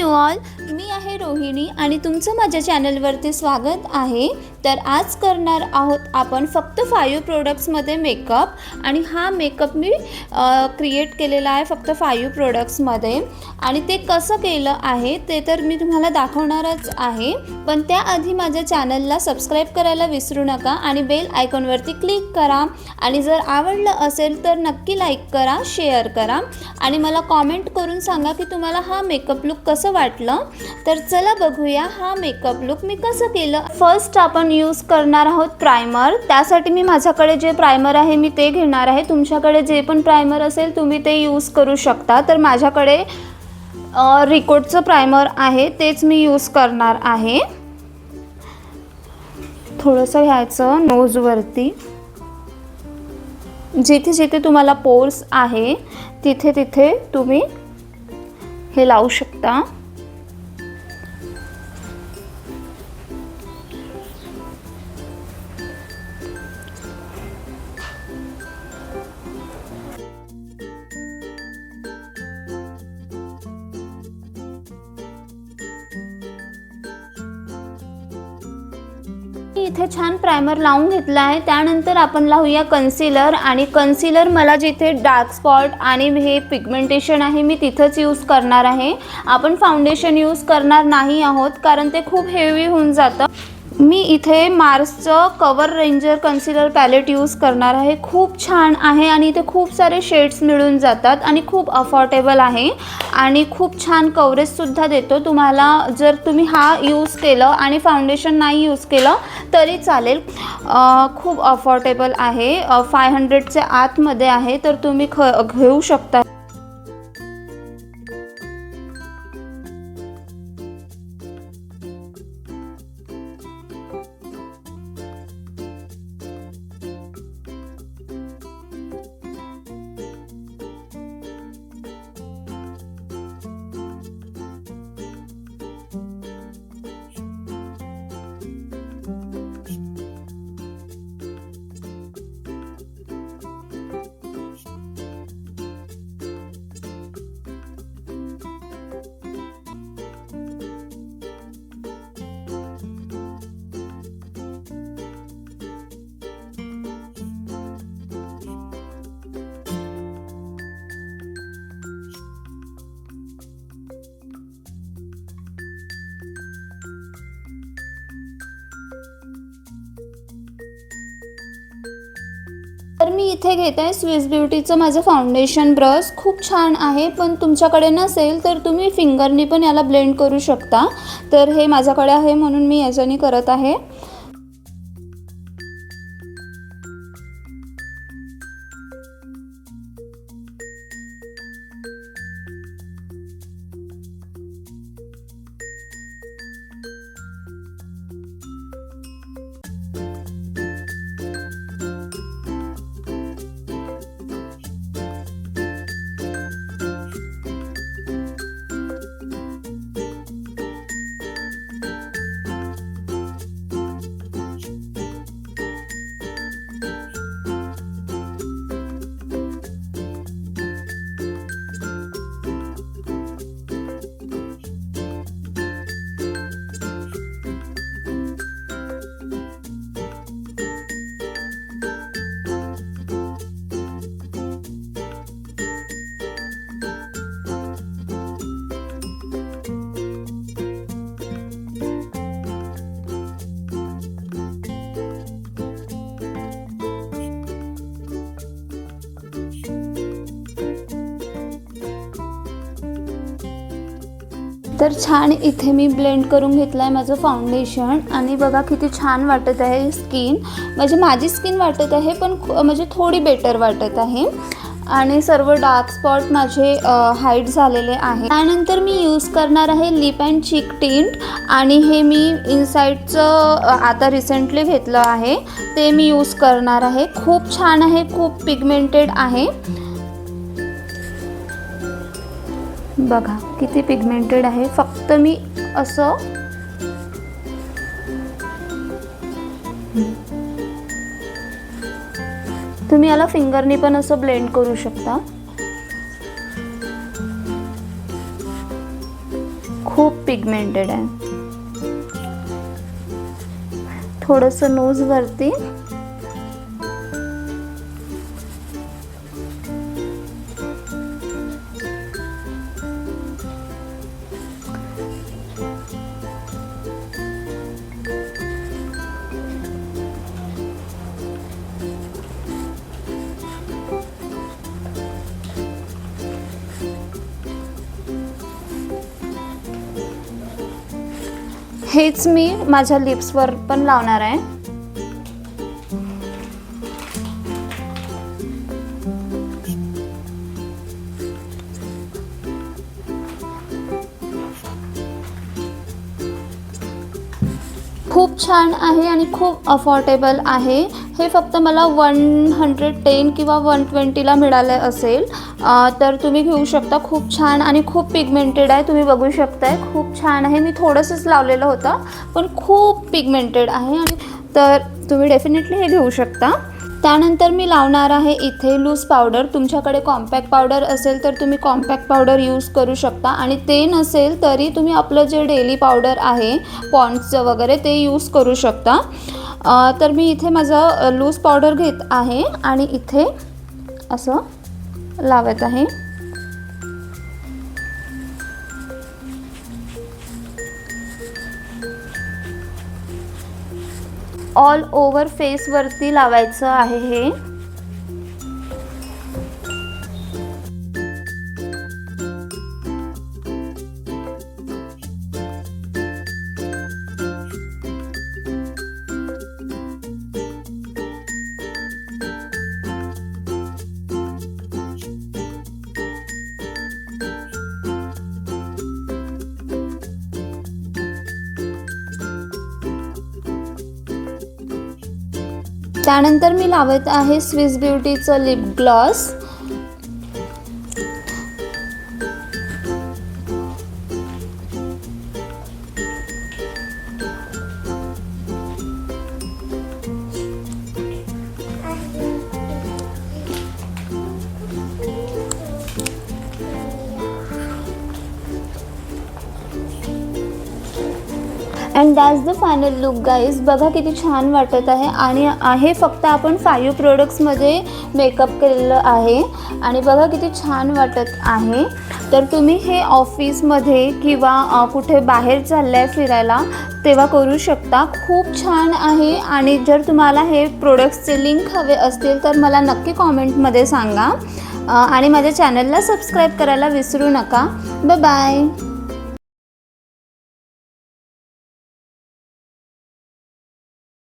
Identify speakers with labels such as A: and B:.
A: You all, मी आहे रोहिणी आणि तुमचं माझ्या चॅनलवरती स्वागत आहे। तर आज करणार आहोत आपण फक्त 5 प्रोडक्ट्समध्ये मेकअप आणि हा मेकअप मी क्रिएट केलेला आहे फक्त 5 प्रोडक्ट्समध्ये आणि ते कसं केलं आहे ते तर मी तुम्हाला दाखवणारच आहे। पण त्याआधी माझ्या चॅनलला सबस्क्राइब करायला विसरू नका आणि बेल आयकॉनवरती क्लिक करा आणि जर आवडलं असेल तर नक्की लाईक करा, शेअर करा आणि मला कमेंट करून सांगा की तुम्हाला हा मेकअप लुक कसं वाटलं। तर चला बघूया हा मेकअप लुक मी कसं केलं। फर्स्ट आपण यूज करणार आहोत प्राइमर। त्यासाठी मी माझ्याकडे जे प्राइमर आहे मी ते घेणार आहे। तुमच्याकडे जे पण प्राइमर असेल तुम्ही ते यूज करू शकता। तर माझ्याकडे रिकोटचं प्राइमर आहे तेच मी यूज करणार आहे। थोडंसं घ्यायचं नोजवरती, जिथे जिथे तुम्हाला पोर्स आहे तिथे तिथे तुम्ही हे लावू शकता। इथे छान प्राइमर लावून घेतला आहे। त्यानंतर आपण लावूया कन्सीलर आणि कन्सीलर मला जिथे डार्क स्पॉट आणि हे पिगमेंटेशन आहे मी तिथेच यूज करणार आहे। आपण फाउंडेशन यूज करणार नाही आहोत कारण ते खूप हेवी होऊन जातं। मी इथे मार्सचं cover ranger concealer palette use करणार आहे। खूप छान आहे आणि इथे खूप सारे शेड्स मिळून जातात आणि खूप अफोर्डेबल आहे आणि खूप छान कव्हरेजसुद्धा देतो तुम्हाला। जर तुम्ही हा यूज केलं आणि फाउंडेशन नाही यूज केलं तरी चालेल। खूप अफोर्डेबल आहे, 500च्या आतमध्ये आहे तर तुम्ही घेऊ शकता। तर मी इथे घेते आहे स्विस ब्युटीचं माझं फाउंडेशन ब्रश। खूप छान आहे, पण तुमच्याकडे नसेल तर तुम्ही फिंगरनी पण याला ब्लेंड करू शकता। तर हे माझ्याकडे आहे म्हणून मी याच्याने करत आहे। तर छान इथे मी ब्लेंड करून घेतलं आहे माझं फाउंडेशन आणि बघा किती छान वाटत आहे स्किन। म्हणजे माझी स्किन वाटत आहे पण म्हणजे थोडी बेटर वाटत आहे आणि सर्व डार्क स्पॉट माझे हाईड झालेले आहे। त्यानंतर मी यूज करणार आहे लिप अँड चीक टिंट आणि हे मी इनसाइडचं आता रिसेंटली घेतलं आहे ते मी यूज करणार आहे। खूप छान आहे, खूप पिगमेंटेड आहे। बघा किती पिगमेंटेड आहे। फक्त मी असं तुम्ही याला फिंगरनी पण असं ब्लेंड करू शकता। खूप पिगमेंटेड आहे. थोडंसं नोज वरती. हेच मी माझ्या लिप्सवर पण लावणार आहे. खूप छान आहे आणि खूप अफोर्डेबल आहे. हे फक्त मला 110 किंवा 120ला मिळाले असेल. तर तुम्ही घेऊ शकता. खूप छान आणि खूप पिगमेंटेड आहे. तुम्ही बघू शकताय खूप छान आहे. मी थोडंसंच लावलेलं होतं पण खूप पिगमेंटेड आहे आणि तर तुम्ही डेफिनेटली हे घेऊ शकता. त्यानंतर मी लावणार आहे इथे लूज पावडर. तुमच्याकडे कॉम्पॅक्ट पावडर असेल तर तुम्ही कॉम्पॅक्ट पावडर यूज करू शकता आणि ते नसेल तरी तुम्ही आपलं जे डेली पावडर आहे पॉन्ड्सचं वगैरे ते यूज करू शकता. तर मी इथे माझं लूज पावडर घेत आहे आणि इथे असं लावत आहे. ऑल ओव्हर फेसवरती लावायचं आहे हे. त्यानंतर मी लावत आहे स्विस ब्युटीचं lip gloss. And that's the final look guys. बघा किती छान वाटत आहे आणि हे फक्त आपण 5 प्रोडक्ट्समध्ये मेकअप केलेलं आहे आणि बघा किती छान वाटत आहे. तर तुम्ही हे ऑफिसमध्ये किंवा कुठे बाहेर चाललं आहे फिरायला तेव्हा करू शकता. खूप छान आहे आणि जर तुम्हाला हे प्रोडक्ट्सचे लिंक हवे असतील तर मला नक्की कॉमेंटमध्ये सांगा आणि माझ्या चॅनलला सबस्क्राईब करायला विसरू नका. Bye bye.